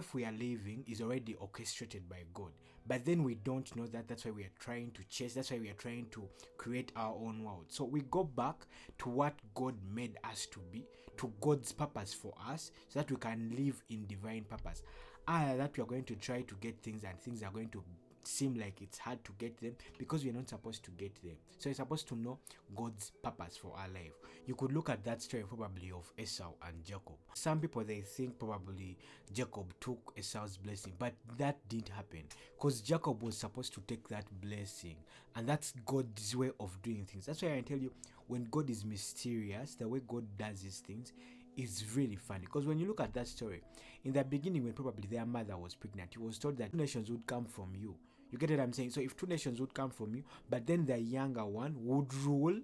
life we are living is already orchestrated by God. But then we don't know that. That's why we are trying to chase. That's why we are trying to create our own world. So we go back to what God made us to be, to God's purpose for us, so that we can live in divine purpose. That we are going to try to get things, and things are going to seem like it's hard to get them because we're not supposed to get them. So you're supposed to know God's purpose for our life. You could look at that story probably of Esau and Jacob. Some people, they think probably Jacob took Esau's blessing, but that didn't happen because Jacob was supposed to take that blessing, and that's God's way of doing things. That's why I tell you, when God is mysterious, the way God does these things is really funny. Because when you look at that story, in the beginning, when probably their mother was pregnant, he was told that 2 nations would come from you. You get what I'm saying? So if 2 nations would come from you, but then the younger one would rule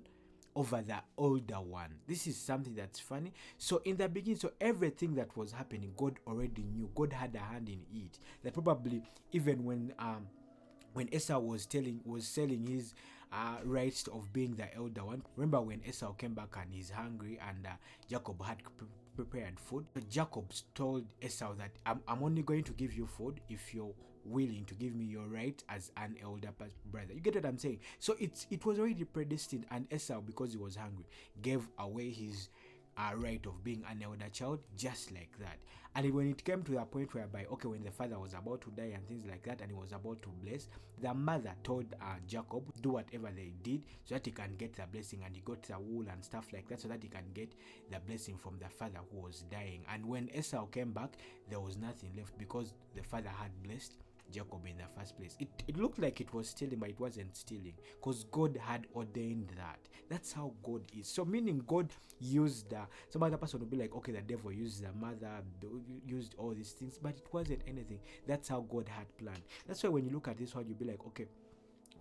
over the older one. This is something that's funny. So in the beginning, so everything that was happening, God already knew. God had a hand in it. That probably even when Esau was selling his rights of being the elder one. Remember when Esau came back and he's hungry, and Jacob had prepared food. Jacob told Esau that I'm only going to give you food if you're willing to give me your right as an elder brother. You get what I'm saying? So it was already predestined, and Esau, because he was hungry, gave away his right of being an elder child just like that. And when it came to the point whereby, okay, when the father was about to die and things like that, and he was about to bless, the mother told Jacob do whatever they did so that he can get the blessing, and he got the wool and stuff like that so that he can get the blessing from the father who was dying. And when Esau came back, there was nothing left because the father had blessed Jacob in the first place. It looked like it was stealing, but it wasn't stealing because God had ordained that. That's how God is. So meaning God used some other person will be like, okay, the devil used the mother, used all these things, but it wasn't anything. That's how God had planned. That's why when you look at this one, you'll be like, okay,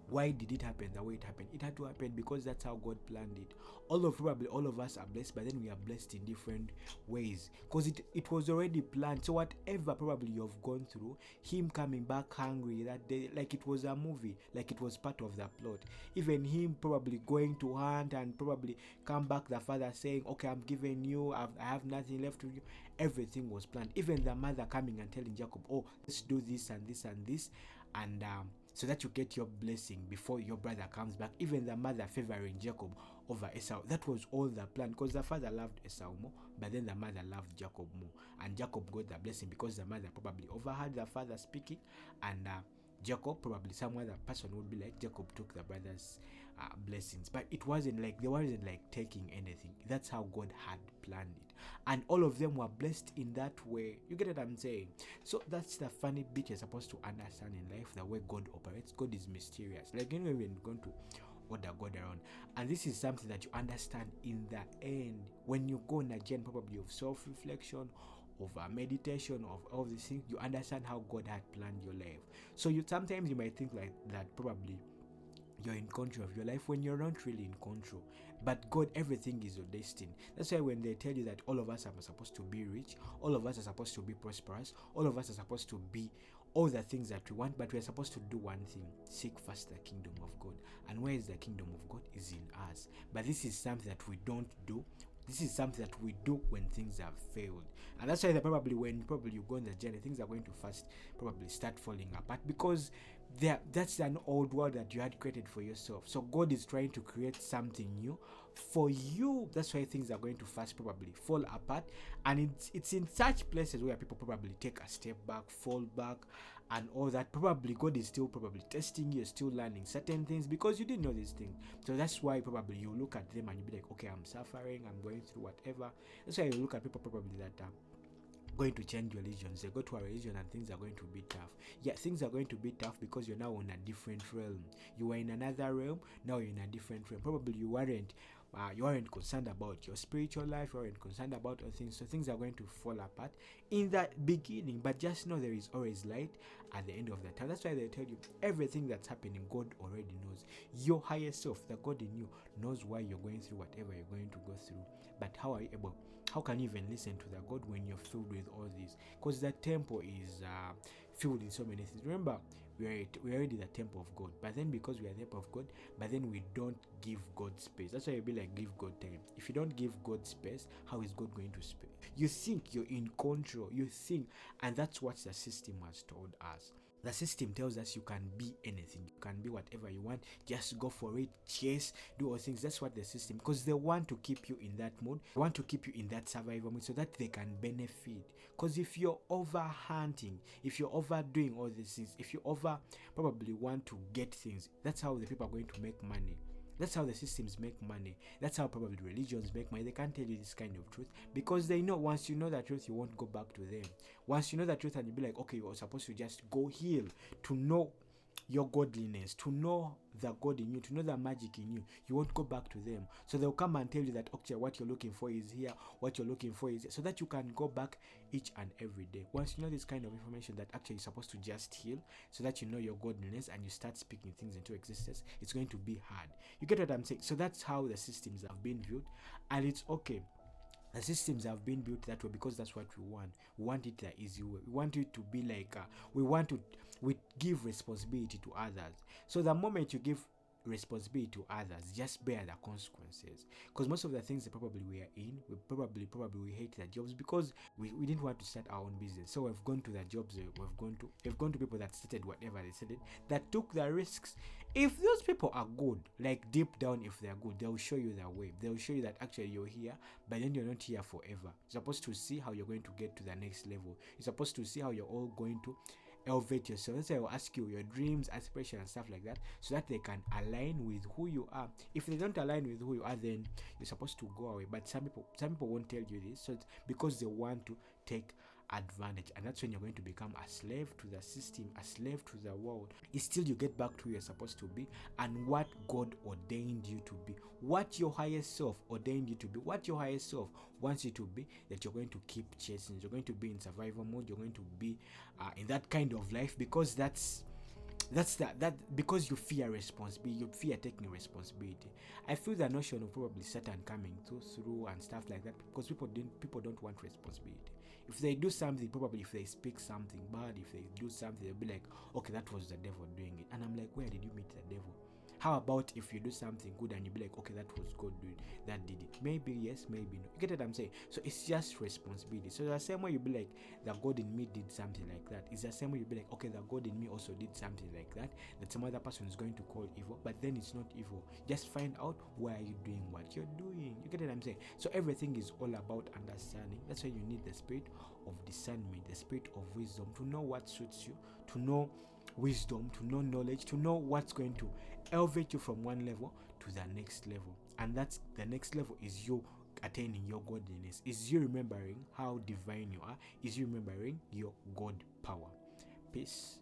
why did it happen the way it happened? It had to happen because that's how God planned it. Probably all of us are blessed, but then we are blessed in different ways because it was already planned. So whatever probably you've gone through, him coming back hungry that day, like it was a movie, like it was part of the plot. Even him probably going to hunt and probably come back, the father saying, okay, I'm giving you, I have nothing left to you. Everything was planned. Even the mother coming and telling Jacob, oh, let's do this and this and this, and so that you get your blessing before your brother comes back. Even the mother favoring Jacob over Esau. That was all the plan because the father loved Esau more, but then the mother loved Jacob more. And Jacob got the blessing because the mother probably overheard the father speaking, and Jacob, probably some other person would be like, Jacob took the brother's blessings. But it wasn't like, they weren't like taking anything. That's how God had planned it. And all of them were blessed in that way. You get what I'm saying? So that's the funny bit you're supposed to understand in life, the way God operates. God is mysterious. Like, you know, we're going to order God around. And this is something that you understand in the end when you go on a journey probably of self-reflection, of meditation, of all these things. You understand how God had planned your life. So sometimes you might think like that probably you're in control of your life when you're not really in control. But God, everything is your destiny. That's why when they tell you that all of us are supposed to be rich, all of us are supposed to be prosperous, all of us are supposed to be all the things that we want, but we're supposed to do one thing: seek first the kingdom of God. And where is the kingdom of God? Is in us. But this is something that we don't do. This is something that we do when things have failed. And that's why probably when you go on the journey, things are going to first probably start falling apart because that's an old world that you had created for yourself. So God is trying to create something new for you. That's why things are going to first probably fall apart. And it's in such places where people probably take a step back, fall back, and all that. Probably God is still probably testing you, still learning certain things because you didn't know these things. So that's why probably you look at them and you be like, okay, I'm suffering, I'm going through whatever. That's why you look at people probably that going to change religions. They go to a religion and things are going to be tough. Yeah, things are going to be tough because you're now on a different realm. You were in another realm, now you're in a different realm. Probably you weren't concerned about your spiritual life, you weren't concerned about other things, so things are going to fall apart in the beginning. But just know there is always light at the end of the tunnel. That's why they tell you everything that's happening, God already knows. Your higher self, the God in you, knows why you're going through whatever you're going to go through. But how can you even listen to the God when you're filled with all this? Because the temple is filled with so many things. Remember, we are already the temple of God, but then because we are the temple of God, but then we don't give God space. That's why you'll be like, give God time. If you don't give God space, how is God going to space? You think you're in control, you think, and that's what the system has told us. The system tells us you can be anything, you can be whatever you want, just go for it, chase, do all things. That's what the system, because they want to keep you in that mode, they want to keep you in that survival mode so that they can benefit. Because if you're over hunting, if you're overdoing all these things, if you over probably want to get things, that's how the people are going to make money. That's how the systems make money. That's how probably religions make money. They can't tell you this kind of truth because they know once you know the truth, you won't go back to them. Once you know the truth and you'll be like, okay, you're supposed to just go heal to know your godliness, to know the God in you, to know the magic in you, you won't go back to them. So they'll come and tell you that, okay, what you're looking for is here, what you're looking for is here, so that you can go back each and every day. Once you know this kind of information that actually you're supposed to just heal, so that you know your godliness and you start speaking things into existence, it's going to be hard. You get what I'm saying? So that's how the systems have been built, and it's okay. The systems have been built that way because that's what we want. We want it the easy way. We want it to be like we give responsibility to others. So the moment you give responsibility to others, just bear the consequences. Because most of the things that probably we are in, we probably we hate the jobs because we didn't want to start our own business. So we've gone to the jobs we've gone to people that started whatever they started, that took the risks. If those people are good, like deep down, if they're good, they'll show you their way. They'll show you that actually you're here, but then you're not here forever. You're supposed to see how you're going to get to the next level. You're supposed to see how you're all going to elevate yourself. That's why I will ask you your dreams, aspirations, and stuff like that, so that they can align with who you are. If they don't align with who you are, then you're supposed to go away. But some people won't tell you this, so it's because they want to take advantage, and that's when you're going to become a slave to the system, a slave to the world. It's still you get back to who you're supposed to be and what God ordained you to be, what your higher self ordained you to be, what your higher self wants you to be, that you're going to keep chasing. You're going to be in survival mode, you're going to be in that kind of life, because that's because you fear responsibility, you fear taking responsibility. I feel the notion of probably Satan coming through and stuff like that, because people don't want responsibility. If they do something, probably if they speak something bad, if they do something, they'll be like, okay, that was the devil doing it. And I'm like, where did you meet the devil? How about if you do something good and you be like, okay, that was God doing that, did it? Maybe yes, maybe no. You get what I'm saying? So it's just responsibility. So the same way you be like, the God in me did something like that, it's the same way you be like, okay, the God in me also did something like that some other person is going to call evil, but then it's not evil. Just find out why are you doing what you're doing. You get what I'm saying? So everything is all about understanding. That's why you need the spirit of discernment, the spirit of wisdom, to know what suits you, to know wisdom, to know knowledge, to know what's going to elevate you from one level to the next level. And that's the next level is you attaining your godliness, is you remembering how divine you are, is you remembering your God power. Peace.